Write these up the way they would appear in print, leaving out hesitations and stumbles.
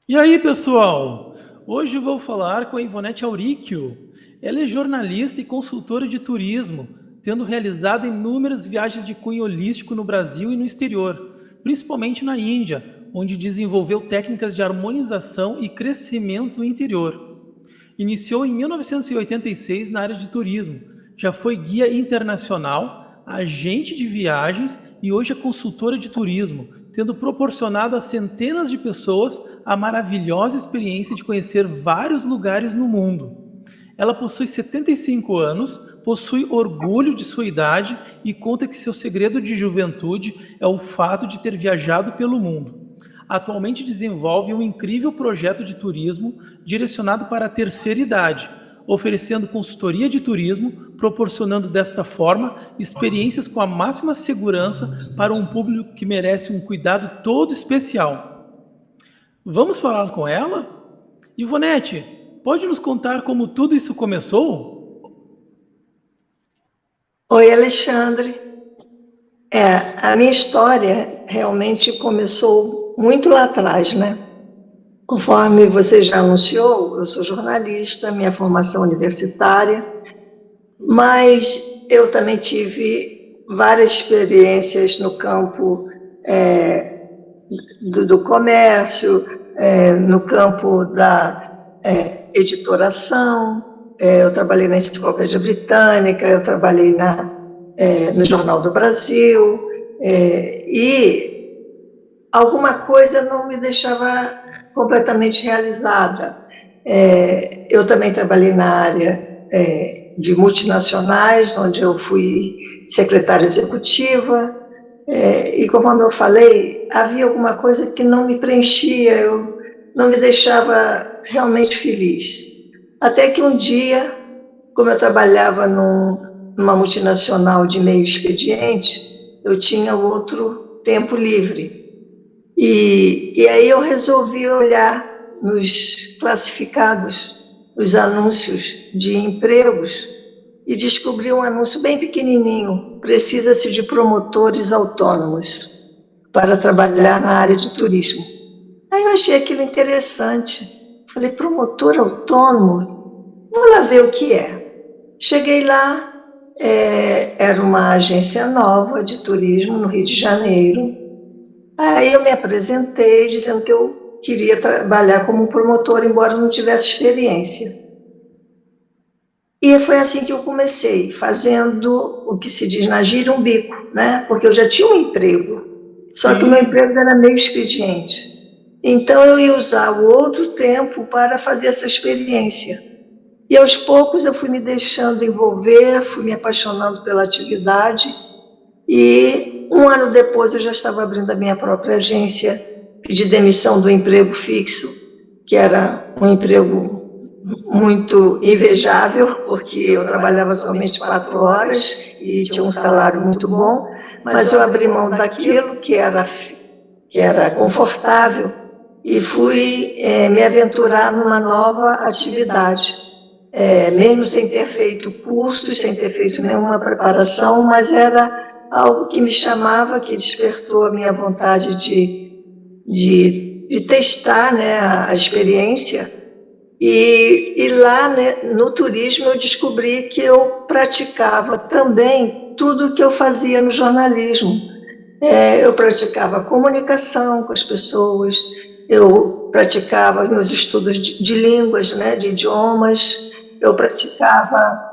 E aí, pessoal? Hoje eu vou falar com a Ivonete Auríquio. Ela é jornalista e consultora de turismo, tendo realizado inúmeras viagens de cunho holístico no Brasil e no exterior, principalmente na Índia, onde desenvolveu técnicas de harmonização e crescimento no interior. Iniciou em 1986 na área de turismo, já foi guia internacional, agente de viagens e hoje é consultora de turismo, tendo proporcionado a centenas de pessoas a maravilhosa experiência de conhecer vários lugares no mundo. Ela possui 75 anos, possui orgulho de sua idade e conta que seu segredo de juventude é o fato de ter viajado pelo mundo. Atualmente desenvolve um incrível projeto de turismo direcionado para a terceira idade, oferecendo consultoria de turismo, proporcionando desta forma experiências com a máxima segurança para um público que merece um cuidado todo especial. Vamos falar com ela? Ivonete, pode nos contar como tudo isso começou? Oi, Alexandre. A minha história realmente começou muito lá atrás, né? Conforme você já anunciou, eu sou jornalista, minha formação universitária, mas eu também tive várias experiências no campo do comércio, no campo da editoração. Eu trabalhei na Enciclopédia Britânica, eu trabalhei no Jornal do Brasil, e alguma coisa não me deixava completamente realizada. Eu também trabalhei na área de multinacionais, onde eu fui secretária executiva, e conforme eu falei, havia alguma coisa que não me preenchia, não me deixava realmente feliz. Até que um dia, como eu trabalhava numa multinacional de meio expediente, eu tinha outro tempo livre. E aí eu resolvi olhar nos classificados, os anúncios de empregos, e descobri um anúncio bem pequenininho: precisa-se de promotores autônomos para trabalhar na área de turismo. Aí eu achei aquilo interessante. Falei, promotor autônomo? Vou lá ver o que é. Cheguei lá, era uma agência nova de turismo no Rio de Janeiro. Aí eu me apresentei dizendo que eu queria trabalhar como promotor, embora não tivesse experiência. E foi assim que eu comecei, fazendo o que se diz na gíria um bico, né? Porque eu já tinha um emprego, só que o meu Sim. emprego era meio expediente. Então eu ia usar o outro tempo para fazer essa experiência. E aos poucos eu fui me deixando envolver, fui me apaixonando pela atividade, e um ano depois eu já estava abrindo a minha própria agência, pedi demissão do emprego fixo, que era um emprego muito invejável, porque eu trabalhava somente 4 horas e tinha um salário muito bom, mas eu abri mão daquilo que era confortável e fui me aventurar numa nova atividade. Mesmo sem ter feito cursos, sem ter feito nenhuma preparação, mas era algo que me chamava, que despertou a minha vontade de testar, né, a experiência. E lá, né, no turismo eu descobri que eu praticava também tudo o que eu fazia no jornalismo. Eu praticava comunicação com as pessoas, eu praticava meus estudos de línguas, né, de idiomas, eu praticava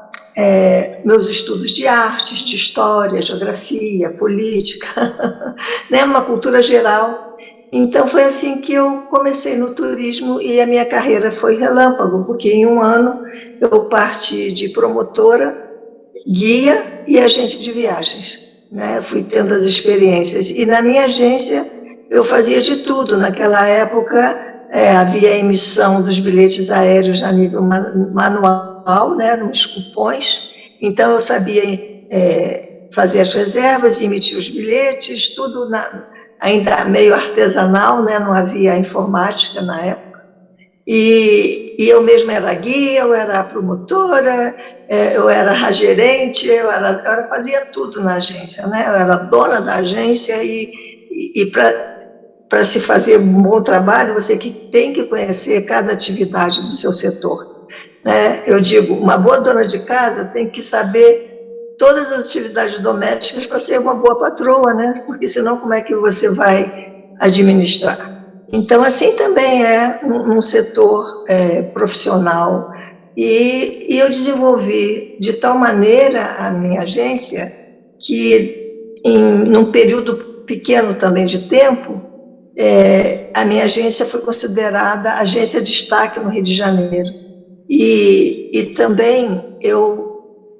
meus estudos de artes, de história, geografia, política, né, uma cultura geral. Então foi assim que eu comecei no turismo e a minha carreira foi relâmpago, porque em um ano eu parti de promotora, guia e agente de viagens, né? Fui tendo as experiências. E na minha agência eu fazia de tudo. Naquela época havia a emissão dos bilhetes aéreos a nível manual, né? Nos cupons. Então eu sabia fazer as reservas, emitir os bilhetes, tudo ainda meio artesanal, né? Não havia informática na época. E eu mesma era guia, eu era promotora, eu era gerente, eu fazia tudo na agência, né? Eu era dona da agência e para para se fazer um bom trabalho, você tem que conhecer cada atividade do seu setor, né? Eu digo, uma boa dona de casa tem que saber todas as atividades domésticas para ser uma boa patroa, né? Porque senão como é que você vai administrar? Então, assim também é um setor profissional. E eu desenvolvi de tal maneira a minha agência que, num período pequeno também de tempo, a minha agência foi considerada agência de destaque no Rio de Janeiro. E também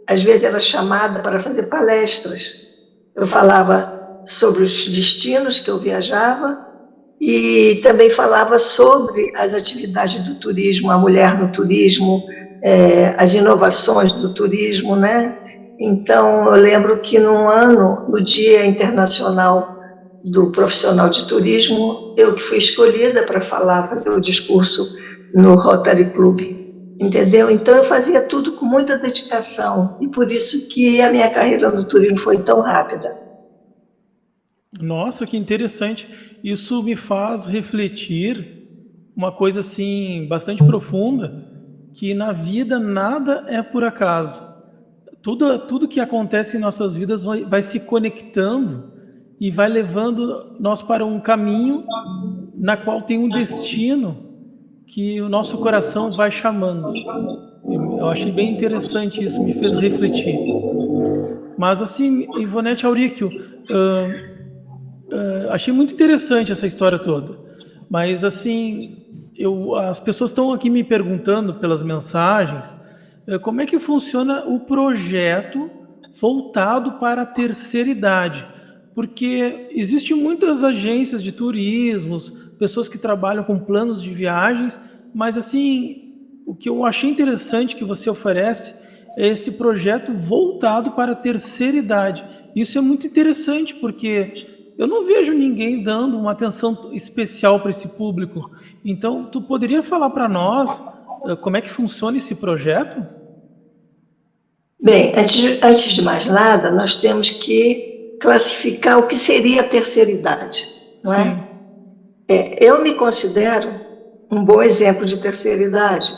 às vezes, era chamada para fazer palestras. Eu falava sobre os destinos que eu viajava e também falava sobre as atividades do turismo, a mulher no turismo, as inovações do turismo, né? Então, eu lembro que num ano, no Dia Internacional do Profissional de Turismo, eu que fui escolhida para fazer o discurso no Rotary Club, entendeu? Então, eu fazia tudo com muita dedicação e por isso que a minha carreira no turismo foi tão rápida. Nossa, que interessante. Isso me faz refletir uma coisa assim bastante profunda, que na vida nada é por acaso. Tudo que acontece em nossas vidas vai se conectando e vai levando nós para um caminho na qual tem um destino que o nosso coração vai chamando. Eu achei bem interessante isso, me fez refletir. Mas assim, Ivonete Auríquio, achei muito interessante essa história toda. Mas assim, as pessoas estão aqui me perguntando pelas mensagens como é que funciona o projeto voltado para a terceira idade. Porque existem muitas agências de turismos, pessoas que trabalham com planos de viagens, mas assim, o que eu achei interessante que você oferece é esse projeto voltado para a terceira idade. Isso é muito interessante, porque eu não vejo ninguém dando uma atenção especial para esse público. Então, tu poderia falar para nós como é que funciona esse projeto? Bem, antes de mais nada, nós temos que classificar o que seria a terceira idade, não é? Sim. Eu me considero um bom exemplo de terceira idade,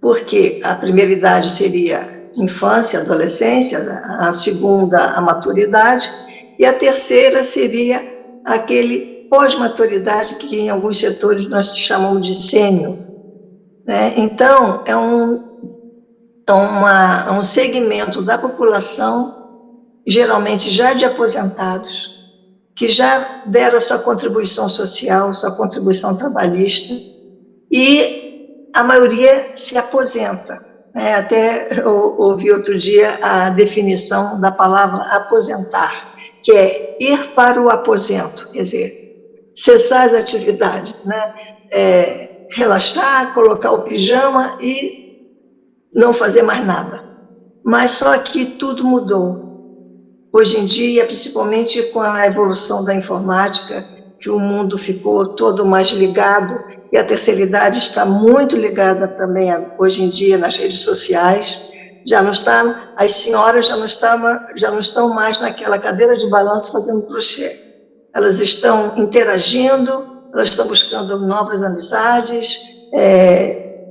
porque a primeira idade seria infância, adolescência, a segunda, a maturidade, e a terceira seria aquele pós-maturidade que em alguns setores nós chamamos de sênior, né? Então, é um segmento da população, geralmente já de aposentados, que já deram a sua contribuição social, sua contribuição trabalhista, e a maioria se aposenta. Até eu ouvi outro dia a definição da palavra aposentar, que é ir para o aposento, quer dizer, cessar as atividades, né? Relaxar, colocar o pijama e não fazer mais nada. Mas só que tudo mudou. Hoje em dia, principalmente com a evolução da informática, que o mundo ficou todo mais ligado, e a terceira idade está muito ligada também, hoje em dia, nas redes sociais. As senhoras já não estão mais naquela cadeira de balanço fazendo crochê. Elas estão interagindo, elas estão buscando novas amizades,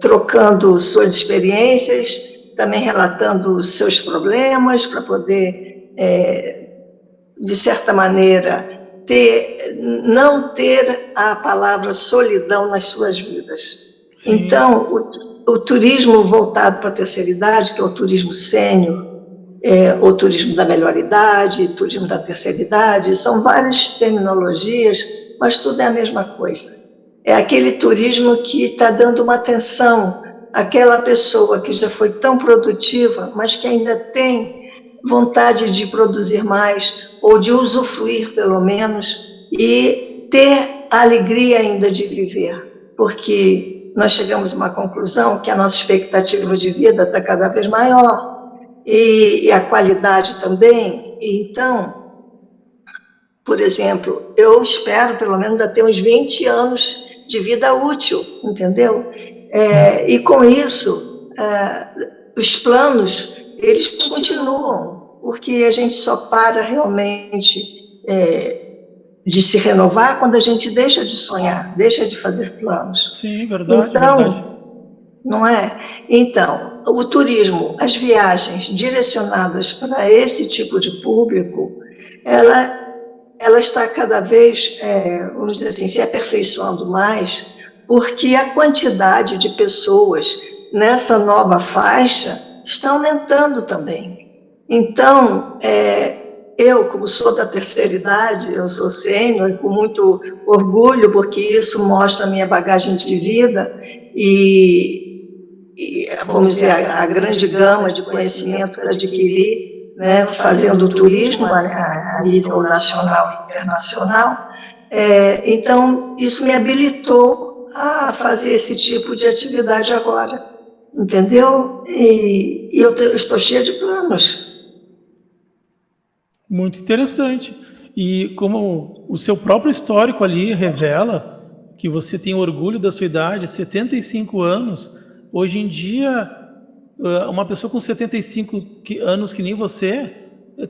trocando suas experiências, também relatando seus problemas para poder, de certa maneira, não ter a palavra solidão nas suas vidas. Sim. Então, o turismo voltado para a terceira idade, que é o turismo sênior, o turismo da melhor idade, turismo da terceira idade, são várias terminologias, mas tudo é a mesma coisa. É aquele turismo que está dando uma atenção àquela pessoa que já foi tão produtiva, mas que ainda tem vontade de produzir mais, ou de usufruir, pelo menos, e ter a alegria ainda de viver. Porque nós chegamos a uma conclusão que a nossa expectativa de vida está cada vez maior, e a qualidade também. Então, por exemplo, eu espero, pelo menos, ainda ter uns 20 anos de vida útil, entendeu? E com isso, os planos, eles continuam, porque a gente só para realmente de se renovar quando a gente deixa de sonhar, deixa de fazer planos. Sim, verdade, verdade. Então, não é? Então, o turismo, as viagens direcionadas para esse tipo de público, ela está cada vez, vamos dizer assim, se aperfeiçoando mais, porque a quantidade de pessoas nessa nova faixa está aumentando também. Então, eu, como sou da terceira idade, eu sou sênior, com muito orgulho, porque isso mostra a minha bagagem de vida e vamos dizer, a grande gama de conhecimento que adquiri, né, fazendo turismo a nível nacional e internacional. Então, isso me habilitou a fazer esse tipo de atividade agora, entendeu? E eu estou cheia de planos. Muito interessante. E como o seu próprio histórico ali revela que você tem orgulho da sua idade, 75 anos, hoje em dia, uma pessoa com 75 anos que nem você,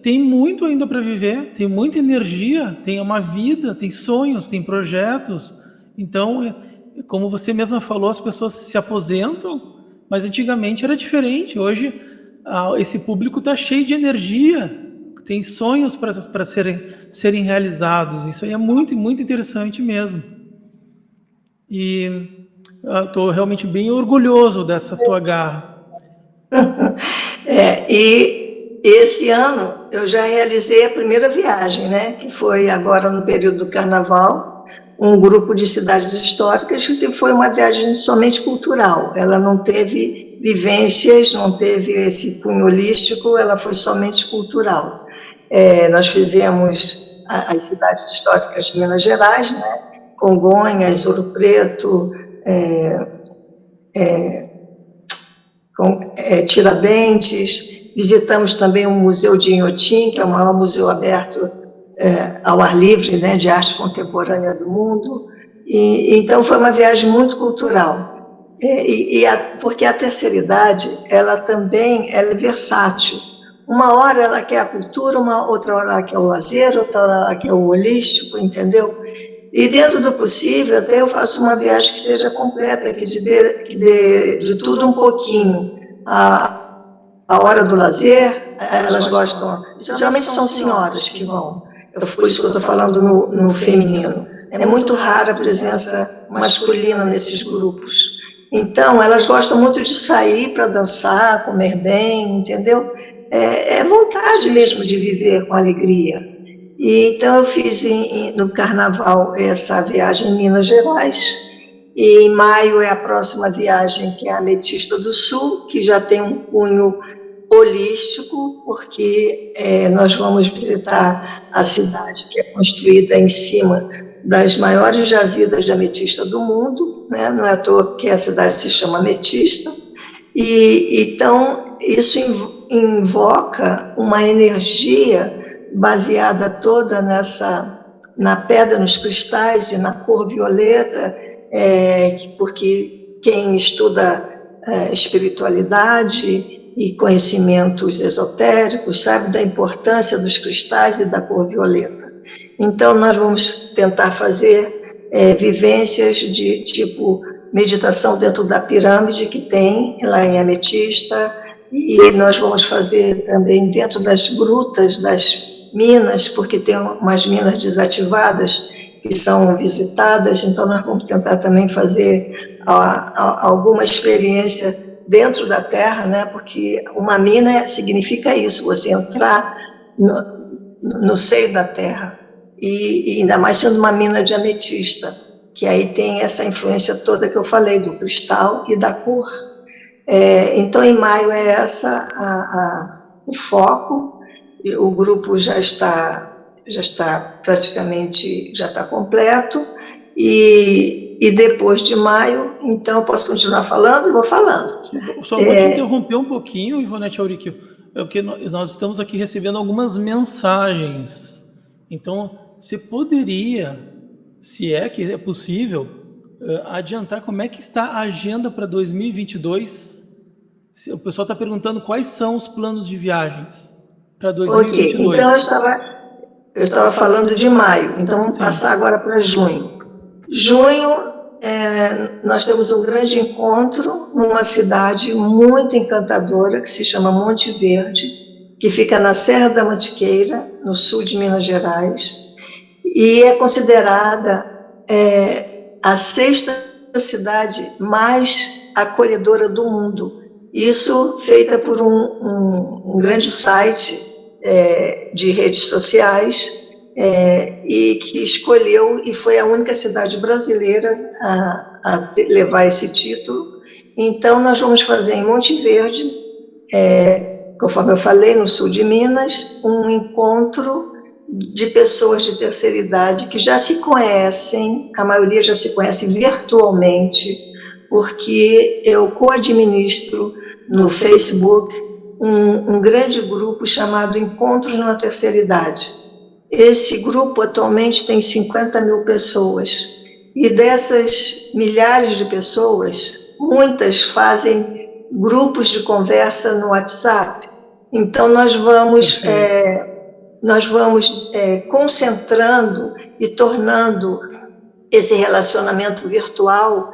tem muito ainda para viver, tem muita energia, tem uma vida, tem sonhos, tem projetos. Então, como você mesma falou, as pessoas se aposentam, mas antigamente era diferente. Hoje, esse público está cheio de energia, tem sonhos para serem realizados. Isso aí é muito, muito interessante mesmo. E estou realmente bem orgulhoso dessa tua garra. E esse ano eu já realizei a primeira viagem, né? Que foi agora no período do Carnaval, um grupo de cidades históricas, que foi uma viagem somente cultural. Ela não teve vivências, não teve esse cunho holístico, ela foi somente cultural. Nós fizemos as cidades históricas de Minas Gerais, né? Congonhas, Ouro Preto, Tiradentes, visitamos também o Museu de Inhotim, que é o maior museu aberto ao ar livre, né, de arte contemporânea do mundo. Então foi uma viagem muito cultural, porque a terceira idade ela também é versátil. Uma hora ela quer a cultura, outra hora ela quer o lazer, outra hora ela quer o holístico, entendeu? E dentro do possível, até eu faço uma viagem que seja completa, que dê de tudo um pouquinho. A hora do lazer, elas gostam, geralmente são senhoras que vão, por isso que eu estou falando no feminino. É muito rara a presença masculina nesses grupos. Então, elas gostam muito de sair para dançar, comer bem, entendeu? É vontade mesmo de viver com alegria. E então eu fiz no Carnaval essa viagem em Minas Gerais, e em maio é a próxima viagem, que é a Ametista do Sul, que já tem um cunho holístico, porque nós vamos visitar a cidade que é construída em cima das maiores jazidas de ametista do mundo, né? Não é à toa que a cidade se chama Ametista, e então isso invoca uma energia baseada toda na pedra, nos cristais e na cor violeta, porque quem estuda espiritualidade e conhecimentos esotéricos sabe da importância dos cristais e da cor violeta. Então, nós vamos tentar fazer vivências de tipo meditação dentro da pirâmide que tem lá em Ametista, e nós vamos fazer também dentro das grutas, das minas, porque tem umas minas desativadas que são visitadas, então nós vamos tentar também fazer alguma experiência dentro da terra, né? Porque uma mina significa isso, você entrar no seio da terra, e ainda mais sendo uma mina de ametista, que aí tem essa influência toda que eu falei, do cristal e da cor. Então, em maio é o foco. O grupo já está praticamente completo, e depois de maio, então, posso continuar falando? Vou falando. Só vou te interromper um pouquinho, Ivonete Auricchio, porque nós estamos aqui recebendo algumas mensagens. Então, você poderia, se é que é possível, adiantar como é que está a agenda para 2022? O pessoal está perguntando quais são os planos de viagens para 2022. Ok, então Eu estava falando de maio, então vamos passar agora para junho. Junho, nós temos um grande encontro numa cidade muito encantadora, que se chama Monte Verde, que fica na Serra da Mantiqueira, no sul de Minas Gerais, e é considerada a sexta cidade mais acolhedora do mundo. Isso feita por um grande site de redes sociais, e que escolheu, e foi a única cidade brasileira a levar esse título. Então, nós vamos fazer em Monte Verde, conforme eu falei, no sul de Minas, um encontro de pessoas de terceira idade que já se conhecem, a maioria já se conhece virtualmente, porque eu co-administro no Facebook um grande grupo chamado Encontros na Terceira Idade. Esse grupo atualmente tem 50 mil pessoas, e dessas milhares de pessoas, muitas fazem grupos de conversa no WhatsApp. Então, nós vamos concentrando e tornando esse relacionamento virtual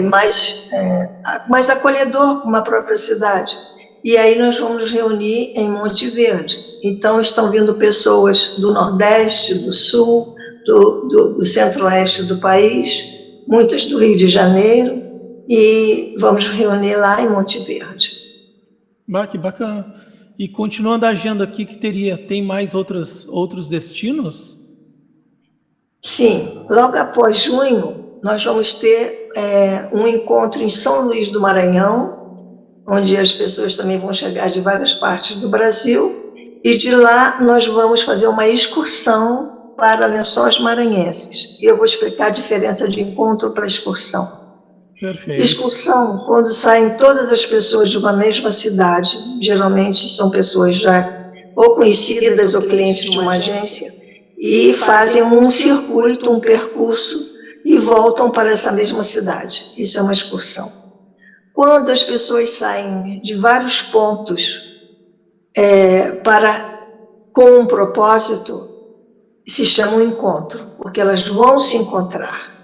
mais acolhedor com a própria cidade. E aí nós vamos reunir em Monte Verde. Então, estão vindo pessoas do Nordeste, do Sul, do Centro-Oeste do país, muitas do Rio de Janeiro, e vamos reunir lá em Monte Verde. Que bacana. E continuando a agenda aqui, tem mais outros destinos? Sim, logo após junho, nós vamos ter um encontro em São Luís do Maranhão, onde as pessoas também vão chegar de várias partes do Brasil, e de lá nós vamos fazer uma excursão para Lençóis Maranhenses. E eu vou explicar a diferença de encontro para excursão. Perfeito. Excursão, quando saem todas as pessoas de uma mesma cidade, geralmente são pessoas já ou conhecidas ou clientes de uma agência, e fazem um circuito, um percurso, e voltam para essa mesma cidade. Isso é uma excursão. Quando as pessoas saem de vários pontos com um propósito, se chama um encontro, porque elas vão se encontrar.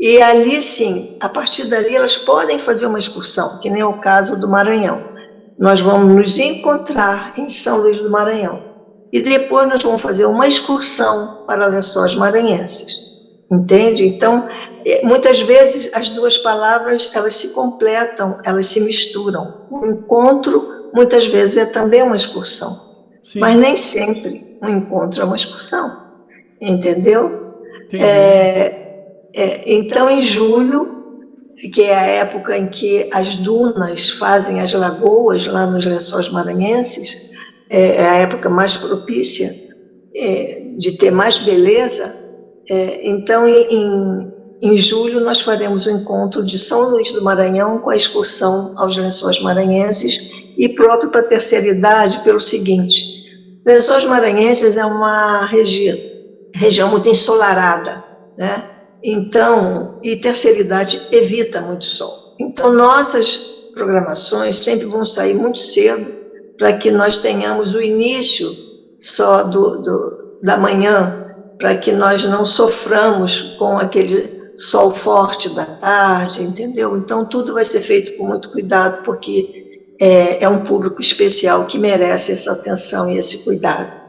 E ali, sim, a partir dali, elas podem fazer uma excursão, que nem é o caso do Maranhão. Nós vamos nos encontrar em São Luís do Maranhão. E depois nós vamos fazer uma excursão para Lençóis Maranhenses. Entende? Então, muitas vezes as duas palavras, elas se completam, elas se misturam. O encontro, muitas vezes, é também uma excursão. Sim. Mas nem sempre um encontro é uma excursão. Entendeu? Então, em julho, que é a época em que as dunas fazem as lagoas lá nos Lençóis Maranhenses, é a época mais propícia de ter mais beleza. Então, em julho, nós faremos o encontro de São Luís do Maranhão com a excursão aos Lençóis Maranhenses, e próprio para a terceira idade, pelo seguinte: Lençóis Maranhenses é uma região muito ensolarada, né? Então, e terceira idade evita muito sol. Então, nossas programações sempre vão sair muito cedo, para que nós tenhamos o início só da manhã, para que nós não soframos com aquele sol forte da tarde, entendeu? Então, tudo vai ser feito com muito cuidado, porque é um público especial que merece essa atenção e esse cuidado.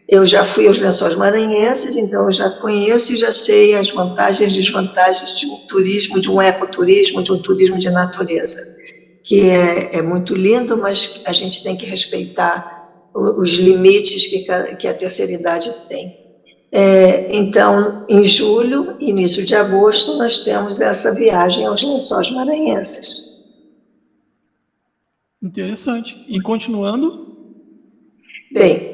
Eu já fui aos Lençóis Maranhenses, então eu já conheço e já sei as vantagens e desvantagens de um turismo, de um ecoturismo, de um turismo de natureza, que é muito lindo, mas a gente tem que respeitar os limites que a terceira idade tem. Então, em julho, início de agosto, nós temos essa viagem aos Lençóis Maranhenses. Interessante. E continuando? Bem,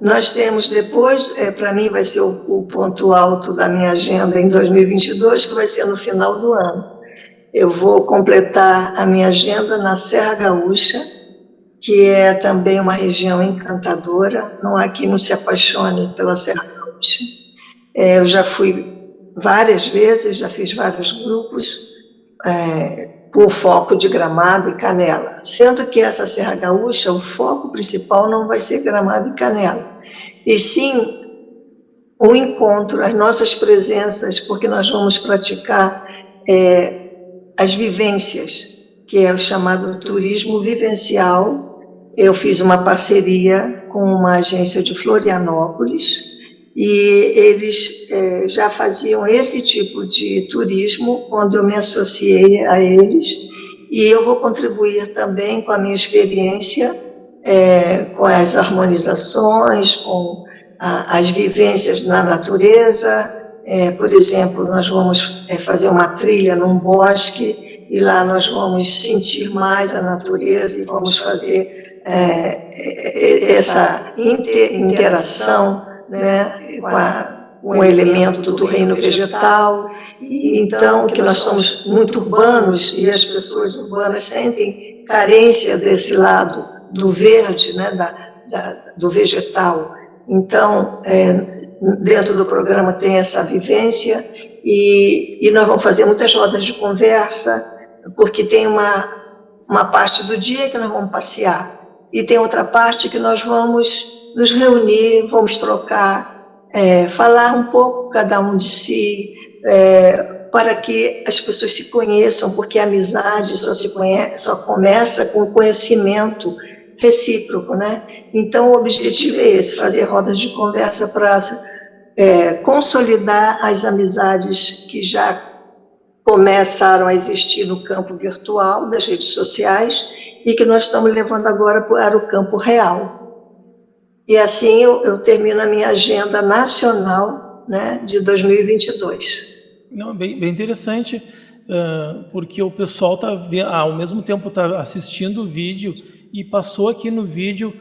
nós temos depois, para mim vai ser o ponto alto da minha agenda em 2022, que vai ser no final do ano. Eu vou completar a minha agenda na Serra Gaúcha, que é também uma região encantadora. Não há quem não se apaixone pela Serra Gaúcha. Eu já fui várias vezes, já fiz vários grupos com foco de Gramado e Canela. Sendo que essa Serra Gaúcha, o foco principal não vai ser Gramado e Canela, e sim o encontro, as nossas presenças, porque nós vamos praticar as vivências, que é o chamado turismo vivencial. Eu fiz uma parceria com uma agência de Florianópolis e eles já faziam esse tipo de turismo quando eu me associei a eles, e eu vou contribuir também com a minha experiência, com as harmonizações, com as vivências na natureza. Por exemplo, nós vamos fazer uma trilha num bosque e lá nós vamos sentir mais a natureza e vamos fazer essa interação, né, com o elemento do reino vegetal. E então, que nós somos muito urbanos e as pessoas urbanas sentem carência desse lado do verde, né, do vegetal. Então, dentro do programa tem essa vivência e nós vamos fazer muitas rodas de conversa, porque tem uma parte do dia que nós vamos passear e tem outra parte que nós vamos nos reunir, vamos trocar, falar um pouco cada um de si, para que as pessoas se conheçam, porque a amizade só começa com o conhecimento recíproco, né? Então, o objetivo é esse, fazer rodas de conversa para consolidar as amizades que já começaram a existir no campo virtual das redes sociais e que nós estamos levando agora para o campo real. E assim eu termino a minha agenda nacional, né, de 2022. Não, bem interessante, porque o pessoal ao mesmo tempo está assistindo o vídeo e passou aqui no vídeo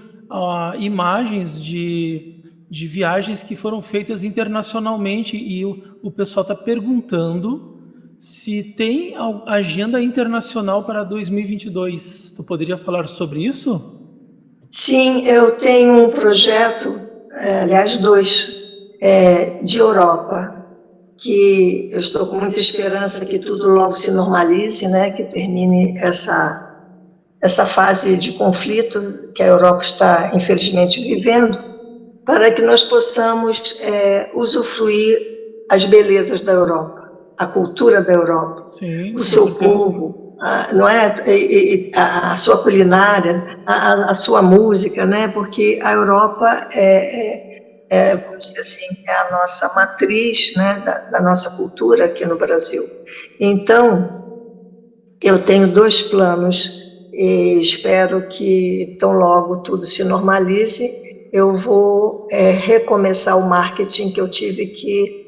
imagens de viagens que foram feitas internacionalmente e o pessoal está perguntando se tem agenda internacional para 2022. Tu poderia falar sobre isso? Sim, eu tenho um projeto, aliás, 2, de Europa, que eu estou com muita esperança que tudo logo se normalize, né, que termine essa fase de conflito que a Europa está, infelizmente, vivendo, para que nós possamos usufruir as belezas da Europa, a cultura da Europa, sim, o seu povo, não é? A sua culinária, a sua música, né? Porque a Europa vamos dizer assim, é a nossa matriz, né, da nossa cultura aqui no Brasil. Então, eu tenho 2 planos e espero que tão logo tudo se normalize, eu vou recomeçar o marketing, que eu tive que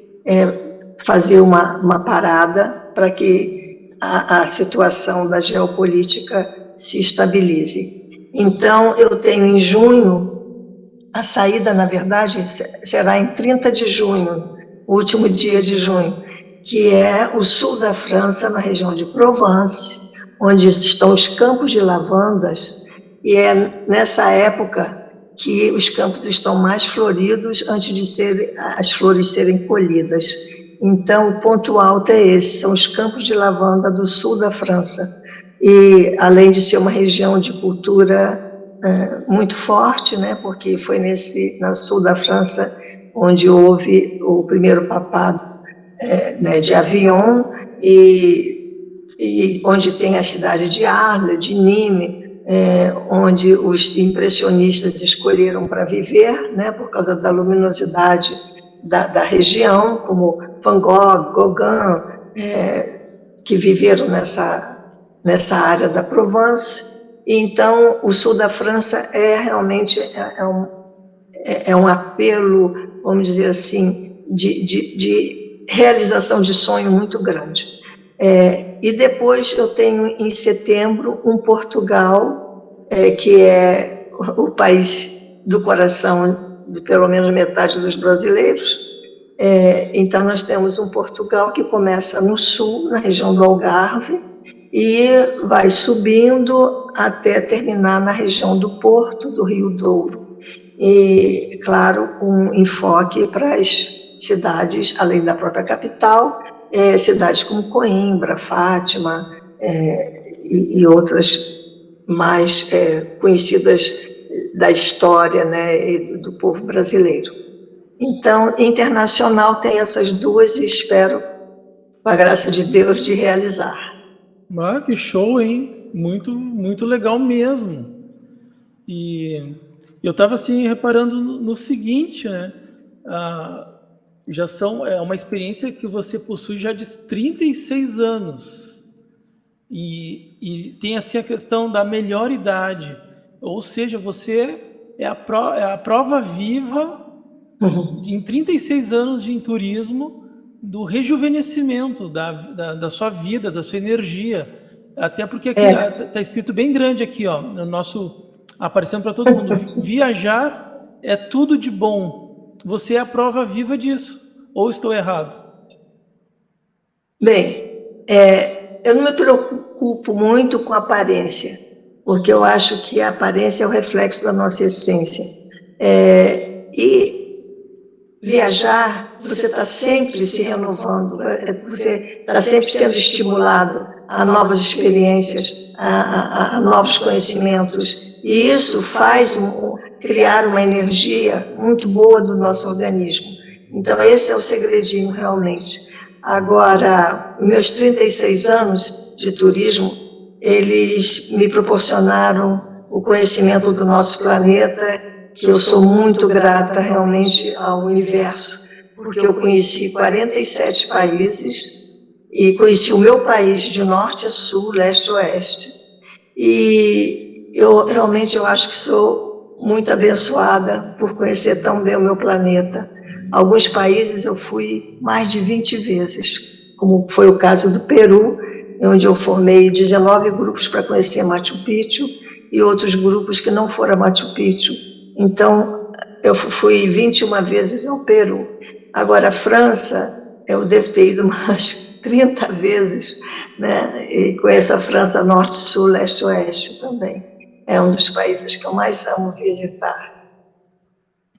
fazer uma parada para que a situação da geopolítica se estabilize. Então, eu tenho em junho, a saída, na verdade, será em 30 de junho, o último dia de junho, que é o sul da França, na região de Provence, onde estão os campos de lavandas, e é nessa época que os campos estão mais floridos antes de as flores serem colhidas. Então, o ponto alto é esse, são os campos de lavanda do sul da França. E, além de ser uma região de cultura muito forte, né, porque foi no sul da França onde houve o primeiro papado né, de Avignon, e onde tem a cidade de Arles, de Nîmes, onde os impressionistas escolheram para viver, né, por causa da luminosidade da região, como Van Gogh, Gauguin, que viveram nessa área da Provence. Então, o sul da França realmente um apelo, vamos dizer assim, de realização de sonho muito grande. E depois eu tenho, em setembro, Portugal, que é o país do coração de pelo menos metade dos brasileiros. Então, nós temos Portugal que começa no sul, na região do Algarve, e vai subindo até terminar na região do Porto, do Rio Douro. E, claro, um enfoque para as cidades, além da própria capital, cidades como Coimbra, Fátima, e outras mais conhecidas da história, né, e do povo brasileiro. Então, internacional tem essas duas e espero, com a graça de Deus, de realizar. Ah, que show, hein? Muito, muito legal mesmo. E eu estava assim reparando no seguinte, né? Ah, é uma experiência que você possui já de 36 anos. E tem assim a questão da melhor idade. Ou seja, você é a prova viva em 36 anos de turismo do rejuvenescimento da sua vida, da sua energia. Até porque aqui está escrito bem grande aqui, ó, no nosso, aparecendo para todo mundo, viajar é tudo de bom. Você é a prova viva disso. Ou estou errado? Bem, eu não me preocupo muito com a aparência, porque eu acho que a aparência é o reflexo da nossa essência. E viajar, você está sempre se renovando, você está sempre sendo estimulado a novas experiências, a novos conhecimentos, e isso faz criar uma energia muito boa do nosso organismo. Então, esse é o segredinho, realmente. Agora, meus 36 anos de turismo, eles me proporcionaram o conhecimento do nosso planeta, que eu sou muito grata realmente ao universo, porque eu conheci 47 países e conheci o meu país de norte a sul, leste a oeste. E eu acho que sou muito abençoada por conhecer tão bem o meu planeta. Alguns países eu fui mais de 20 vezes, como foi o caso do Peru, onde eu formei 19 grupos para conhecer Machu Picchu e outros grupos que não foram a Machu Picchu. Então, eu fui 21 vezes ao Peru. Agora, a França, eu devo ter ido mais 30 vezes, né? E conheço a França norte, sul, leste, oeste também. É um dos países que eu mais amo visitar.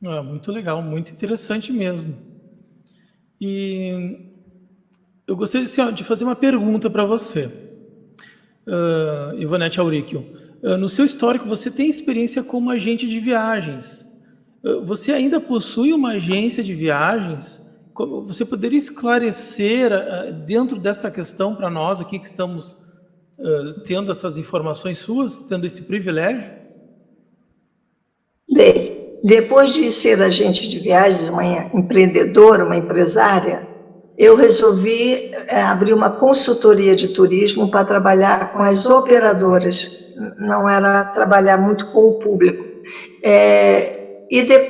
Ah, muito legal, muito interessante mesmo. E eu gostaria assim, ó, de fazer uma pergunta para você, Ivonete Auríquio. No seu histórico, você tem experiência como agente de viagens. Você ainda possui uma agência de viagens? Você poderia esclarecer dentro desta questão para nós aqui que estamos tendo essas informações suas, tendo esse privilégio? Bem, depois de ser agente de viagens, uma empreendedora, uma empresária, eu resolvi abrir uma consultoria de turismo para trabalhar com as operadoras, não era trabalhar muito com o público.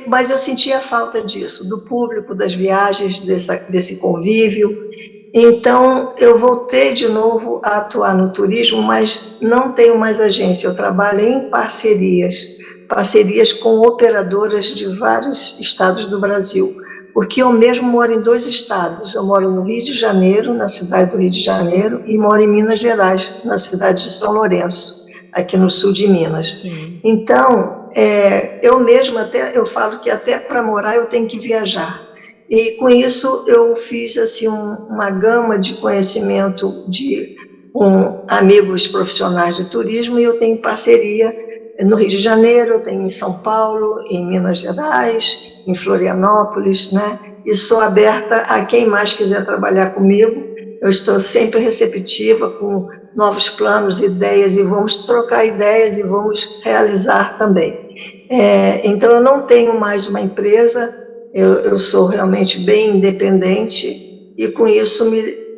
Mas eu sentia falta disso, do público, das viagens, desse convívio. Então, eu voltei de novo a atuar no turismo, mas não tenho mais agência, eu trabalho em parcerias com operadoras de vários estados do Brasil, porque eu mesmo moro em 2 estados, eu moro no Rio de Janeiro, na cidade do Rio de Janeiro, e moro em Minas Gerais, na cidade de São Lourenço, aqui no sul de Minas. Sim. Então, eu mesma eu falo que até para morar eu tenho que viajar. E com isso eu fiz assim uma gama de conhecimento com amigos profissionais de turismo, e eu tenho parceria no Rio de Janeiro, eu tenho em São Paulo, em Minas Gerais, em Florianópolis, né? E sou aberta a quem mais quiser trabalhar comigo. Eu estou sempre receptiva com novos planos, ideias, e vamos trocar ideias e vamos realizar também. Então, eu não tenho mais uma empresa, eu sou realmente bem independente, e com isso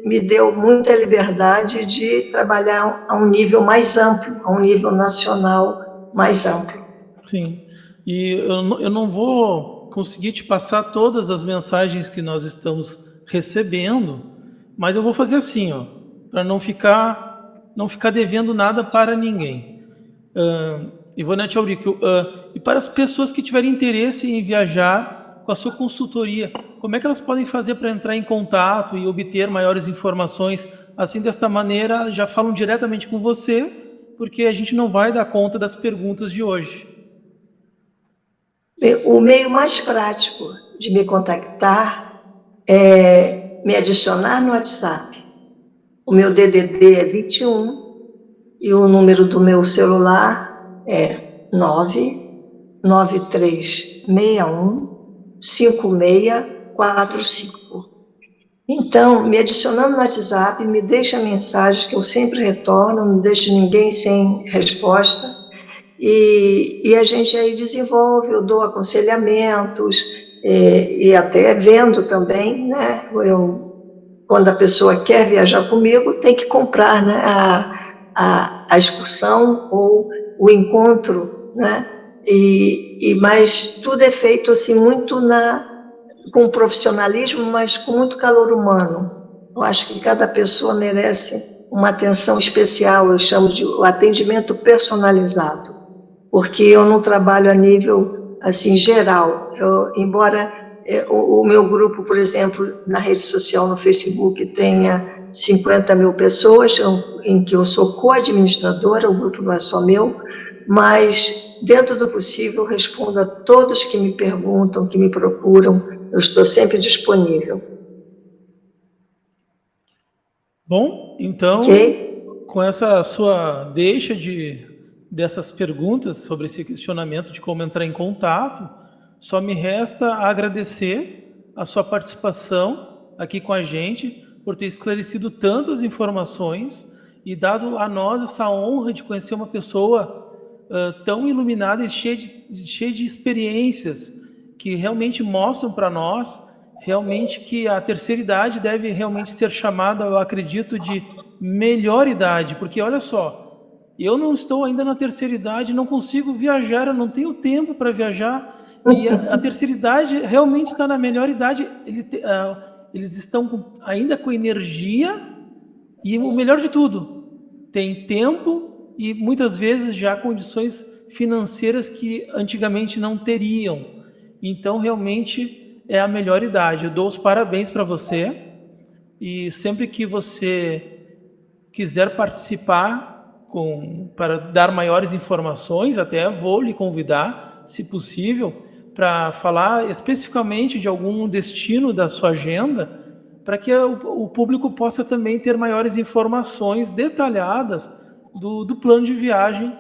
me deu muita liberdade de trabalhar a um nível mais amplo, a um nível nacional mais amplo. Sim. E eu não vou conseguir te passar todas as mensagens que nós estamos recebendo, mas eu vou fazer assim, ó, para não ficar devendo nada para ninguém. Ivonete Auríquio, e para as pessoas que tiverem interesse em viajar com a sua consultoria, como é que elas podem fazer para entrar em contato e obter maiores informações? Assim, desta maneira, já falam diretamente com você, porque a gente não vai dar conta das perguntas de hoje. O meio mais prático de me contactar é me adicionar no WhatsApp. O meu DDD é 21 E o número do meu celular é 993615645. Então, me adicionando no WhatsApp, me deixa mensagens que eu sempre retorno, não deixo ninguém sem resposta. E a gente aí desenvolve, eu dou aconselhamentos, e até vendo também, né? Quando a pessoa quer viajar comigo, tem que comprar, né, a excursão ou o encontro, né? Mas tudo é feito assim muito com profissionalismo, mas com muito calor humano. Eu acho que cada pessoa merece uma atenção especial, eu chamo de o atendimento personalizado, porque eu não trabalho a nível assim geral. Embora o meu grupo, por exemplo, na rede social, no Facebook, tenha 50 mil pessoas, em que eu sou co-administradora, o grupo não é só meu, mas dentro do possível respondo a todos que me perguntam, que me procuram, eu estou sempre disponível. Bom, então, Ok? com essa sua deixa dessas perguntas sobre esse questionamento de como entrar em contato, só me resta agradecer a sua participação aqui com a gente, por ter esclarecido tantas informações e dado a nós essa honra de conhecer uma pessoa tão iluminada e cheia de experiências que realmente mostram para nós realmente que a terceira idade deve realmente ser chamada, eu acredito, de melhor idade, porque olha só, eu não estou ainda na terceira idade, não consigo viajar, eu não tenho tempo para viajar, e a terceira idade realmente está na melhor idade, eles estão ainda com energia e o melhor de tudo, tem tempo e muitas vezes já condições financeiras que antigamente não teriam. Então, realmente é a melhor idade. Eu dou os parabéns para você e sempre que você quiser participar para dar maiores informações, até vou lhe convidar, se possível, para falar especificamente de algum destino da sua agenda, para que o público possa também ter maiores informações detalhadas do plano de viagem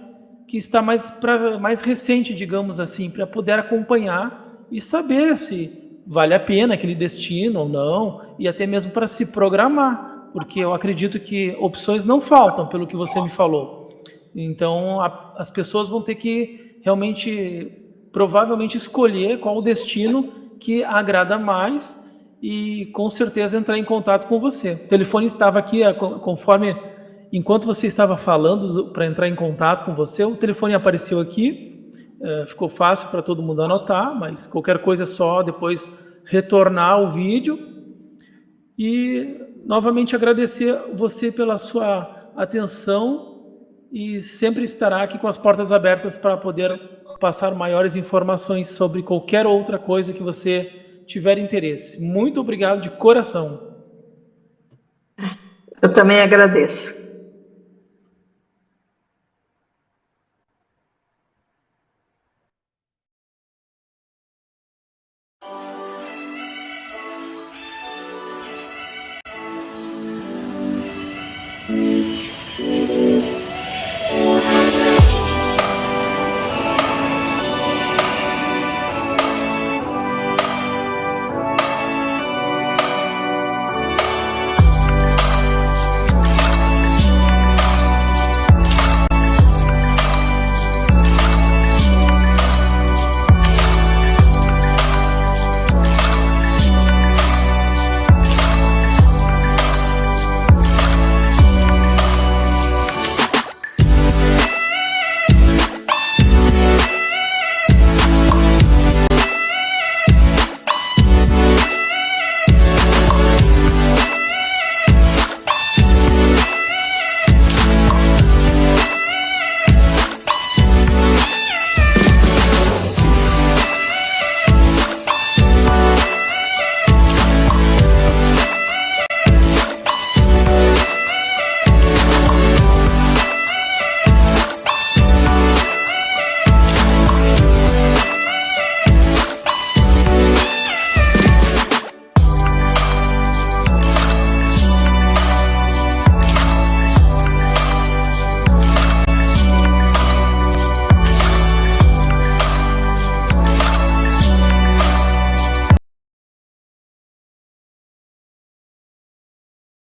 que está mais recente, digamos assim, para poder acompanhar e saber se vale a pena aquele destino ou não, e até mesmo para se programar, porque eu acredito que opções não faltam, pelo que você me falou. Então, as pessoas vão ter que realmente, provavelmente, escolher qual o destino que agrada mais e, com certeza, entrar em contato com você. O telefone estava aqui, conforme, enquanto você estava falando, para entrar em contato com você, o telefone apareceu aqui, ficou fácil para todo mundo anotar, mas qualquer coisa é só depois retornar o vídeo. E, novamente, agradecer você pela sua atenção e sempre estará aqui com as portas abertas para poder passar maiores informações sobre qualquer outra coisa que você tiver interesse. Muito obrigado de coração. Eu também agradeço.